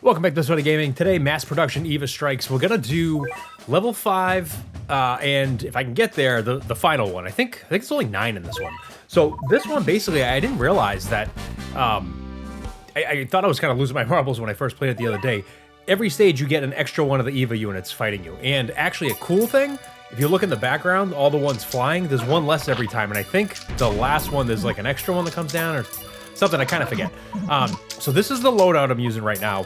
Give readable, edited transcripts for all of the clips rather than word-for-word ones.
Welcome back to bestbuddygaming. Gaming. Today, mass production EVA strikes. We're gonna do level 5, and if I can get there, the final one. I think it's only 9 in this one. So this one, basically, I didn't realize that. I thought I was kind of losing my marbles when I first played it the other day. Every stage, you get an extra one of the EVA units fighting you, and actually, a cool thing. If you look in the background, all the ones flying, there's one less every time, and I think the last one, there's like an extra one that comes down, or something, I kind of forget. So this is the loadout I'm using right now.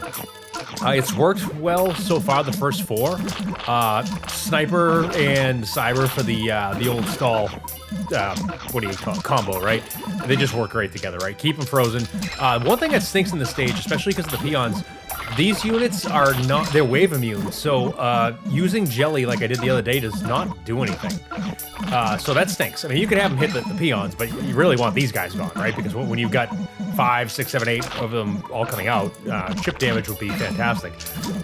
It's worked well so far, the first 4. Sniper and Cyber for the old stall, what do you call it, combo, right? They just work great together, right? Keep them frozen. One thing that stinks in the stage, especially because of the peons, these units are not, they're wave immune, so using jelly like I did the other day does not do anything. So that stinks. I mean, you can have them hit the peons, but you really want these guys gone, right? Because when you've got 5, 6, 7, 8 of them all coming out, chip damage would be fantastic.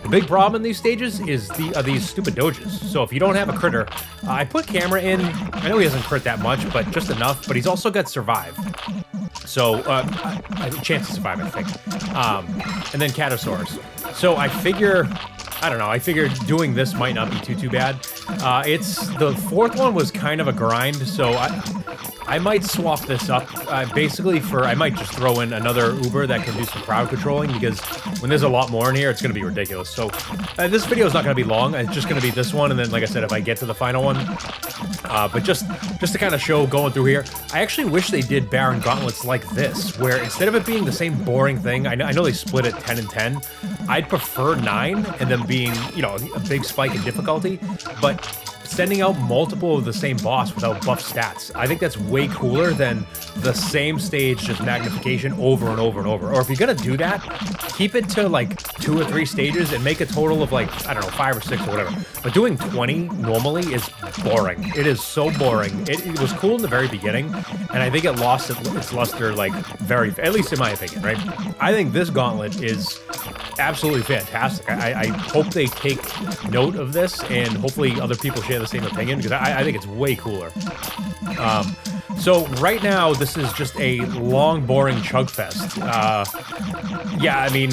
The big problem in these stages is these stupid doges. So if you don't have a critter, I put camera in. I know he doesn't crit that much, but just enough. But he's also got survive. So, chance to survive, I think. And then Catosaurus. So I figure, I don't know, I figured doing this might not be too bad. It's, the 4th one was kind of a grind, so I might swap this up, basically I might just throw in another Uber that can do some crowd controlling, because when there's a lot more in here, it's going to be ridiculous. So this video is not going to be long, it's just going to be this one, and then, like I said, if I get to the final one. But just to kind of show going through here, I actually wish they did Baron Gauntlets like this, where instead of it being the same boring thing, I know they split it 10 and 10, I'd prefer 9, and them being, you know, a big spike in difficulty, but sending out multiple of the same boss without buff stats. I think that's way cooler than the same stage, just magnification over and over and over. Or if you're gonna do that, keep it to like 2 or 3 stages and make a total of like, I don't know, 5 or 6 or whatever. But doing 20 normally is boring. It is so boring. It was cool in the very beginning, and I think it lost its luster, like, at least in my opinion, right? I think this gauntlet is absolutely fantastic. I hope they take note of this, and hopefully other people share the same opinion, because I think it's way cooler. So right now, this is just a long, boring chug fest. Yeah, I mean,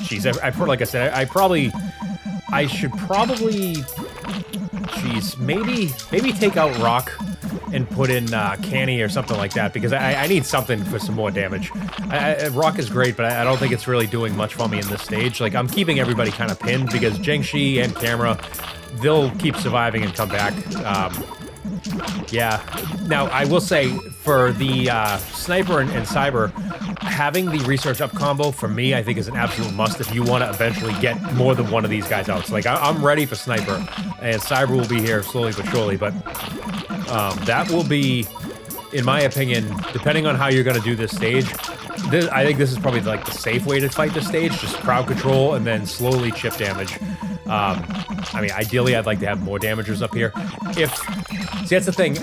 geez, like I said, I should probably, geez, maybe take out Rock and put in Canny or something like that, because I need something for some more damage. Rock is great, but I don't think it's really doing much for me in this stage. Like, I'm keeping everybody kind of pinned, because Zhengxi and Camera, they'll keep surviving and come back. Yeah. Now, I will say, for the Sniper and Cyber, having the Research Up combo, for me, I think is an absolute must if you want to eventually get more than one of these guys out. So, like, I'm ready for Sniper, and Cyber will be here slowly but surely, but that will be, in my opinion, depending on how you're going to do this stage, I think this is probably like the safe way to fight this stage, just crowd control and then slowly chip damage. I mean, ideally, I'd like to have more damagers up here. See, that's the thing.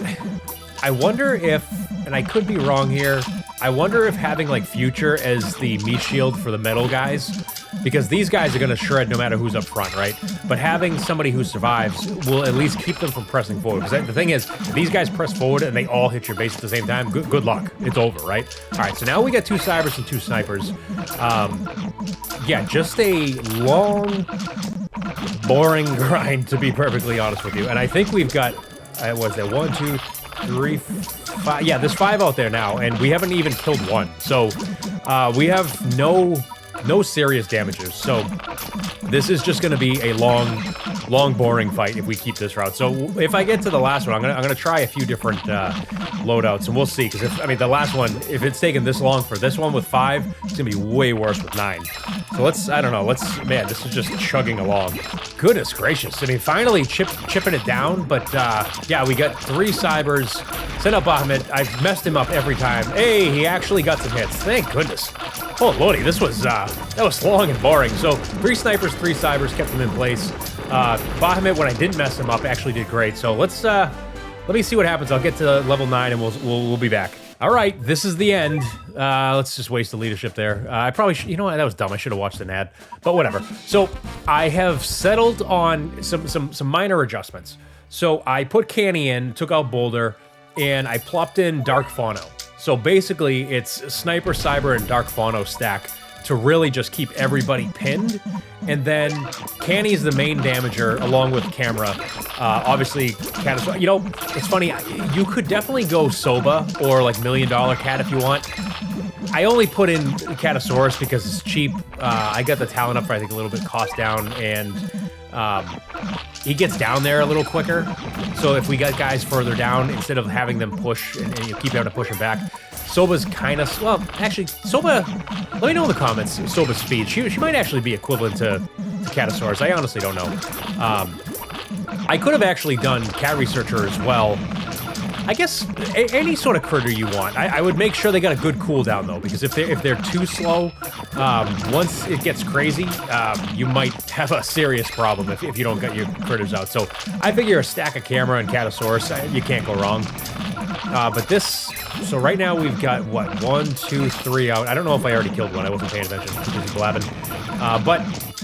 I wonder if, and I could be wrong here, I wonder if having, like, Future as the meat shield for the metal guys, because these guys are going to shred no matter who's up front, right? But having somebody who survives will at least keep them from pressing forward. Because the thing is, if these guys press forward and they all hit your base at the same time, good luck. It's over, right? All right, so now we got 2 Cybers and 2 Snipers. Yeah, just a long, boring grind, to be perfectly honest with you. And I think we've got, was there 1, 2, 3, 5? Yeah, there's 5 out there now, and we haven't even killed 1. So we have no serious damages. So this is just going to be a long, boring fight if we keep this route. So if I get to the last one, I'm gonna try a few different loadouts, and we'll see. Because I mean, the last one, if it's taken this long for this one with 5, it's gonna be way worse with 9. So I don't know, man, this is just chugging along. Goodness gracious. I mean, finally chipping it down, but yeah, we got 3 Cybers. Send up Bahamut. I've messed him up every time. Hey, he actually got some hits. Thank goodness. Oh lordy, that was long and boring. So 3 Snipers, 3 Cybers, kept them in place. Bahamut, when I didn't mess him up, actually did great. So let me see what happens. I'll get to level 9 and we'll be back. All right, this is the end. Let's just waste the leadership there. I probably should, you know what, that was dumb. I should have watched an ad, but whatever. So I have settled on some minor adjustments. So I put Canny in, took out Boulder, and I plopped in Dark Fauno. So basically, it's Sniper, Cyber, and Dark Fauno stack to really just keep everybody pinned. And then Canny's the main damager along with Camera. Obviously, Cat is, you know, it's funny, you could definitely go Soba or like $1 Million Cat if you want. I only put in Catasaurus because it's cheap. I got the talent up for, I think, a little bit cost down, and he gets down there a little quicker. So if we got guys further down, instead of having them push and you keep having to push them back, Soba's kind of, well, actually, Soba, let me know in the comments, Soba's speed. She might actually be equivalent to Catasaurus. I honestly don't know. I could have actually done Cat Researcher as well. I guess any sort of critter you want. I would make sure they got a good cooldown though, because if they're too slow, once it gets crazy, you might have a serious problem if you don't get your critters out. So I figure a stack of Camera and Catasaurus, you can't go wrong. But this, so right now we've got what, 1, 2, 3 out. I don't know if I already killed one. I wasn't paying attention. Too busy blabbing. But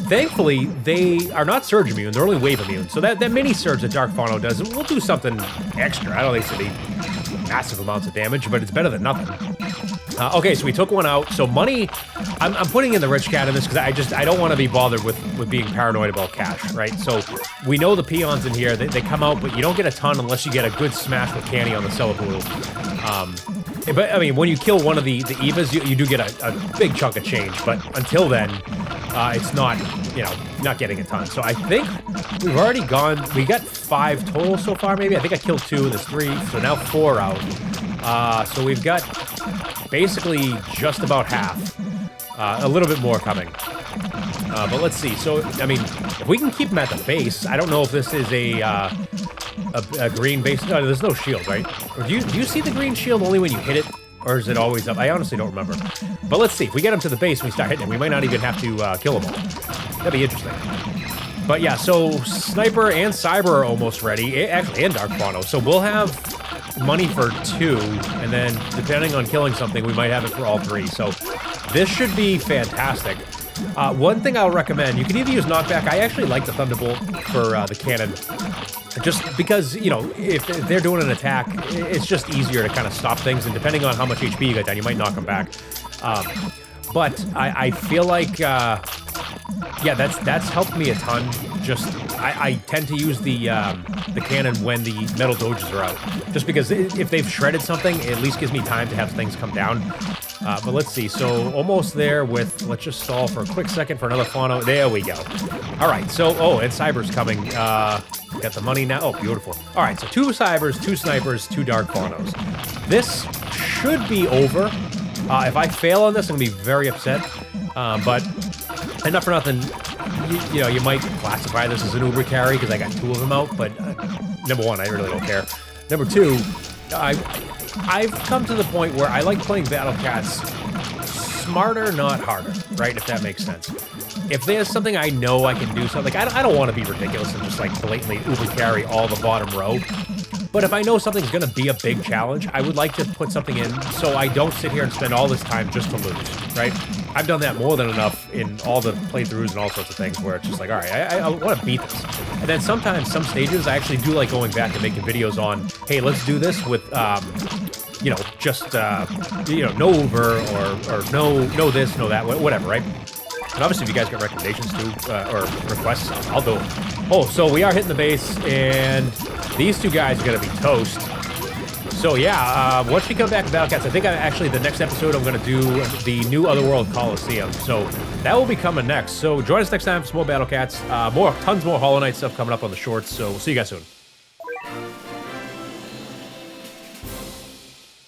thankfully, they are not surge immune. They're only wave immune. So that mini surge that Dark Fauno does, will do something extra. I don't think it's going to be massive amounts of damage, but it's better than nothing. Okay, so we took one out. So money, I'm putting in the rich cat in this because I don't want to be bothered with being paranoid about cash, right? So we know the peons in here, they come out, but you don't get a ton unless you get a good smash with Canny on the Celepoodle. But I mean, when you kill one of the EVAs, you do get a big chunk of change, but until then, it's not, you know, not getting a ton. So I think we've already gone, we got 5 total so far, maybe. I think I killed 2, there's 3, so now 4 out. So we've got basically just about half. A little bit more coming. But let's see. So, I mean, if we can keep them at the base, I don't know if this is a green base. No, there's no shield, right? Or do you see the green shield only when you hit it? Or is it always up? I honestly don't remember. But let's see. If we get them to the base and we start hitting it, we might not even have to kill them all. That'd be interesting. But yeah, so Sniper and Cyber are almost ready. Actually, and Dark Fauno. So we'll have money for 2, and then depending on killing something, we might have it for all 3. So this should be fantastic. One thing I'll recommend, you can either use knockback. I actually like the Thunderbolt for the cannon, just because, you know, if they're doing an attack, it's just easier to kind of stop things, and depending on how much HP you got down, you might knock them back. But I feel like, yeah, that's helped me a ton. Just I tend to use the cannon when the metal doges are out, just because if they've shredded something, it at least gives me time to have things come down. But let's see, so almost there with, let's just stall for a quick second for another Fauno. There we go. All right, so, oh, and Cyber's coming. Got the money now. Oh, beautiful. All right, so 2 Cybers, 2 Snipers, 2 Dark Faunos. This should be over. If I fail on this, I'm going to be very upset. But enough for nothing, you know, you might classify this as an Uber carry because I got 2 of them out, but number 1, I really don't care. Number 2, I've come to the point where I like playing battlecats smarter, not harder, right? If that makes sense. If there's something I know I can do something, like I don't want to be ridiculous and just like blatantly Uber carry all the bottom row. But if I know something's going to be a big challenge, I would like to put something in so I don't sit here and spend all this time just to lose, right? I've done that more than enough in all the playthroughs and all sorts of things where it's just like, all right, I want to beat this. And then sometimes, some stages, I actually do like going back and making videos on, hey, let's do this with, you know, just, you know, no Uber or no this, no that, whatever, right? And obviously, if you guys got recommendations too, or requests, I'll do them. Oh, so we are hitting the base, and these 2 guys are going to be toast. So yeah, once we come back to Battlecats, I think actually the next episode I'm going to do the new Otherworld Coliseum. So that will be coming next. So join us next time for some more Battlecats. Tons more Hollow Knight stuff coming up on the shorts. So we'll see you guys soon.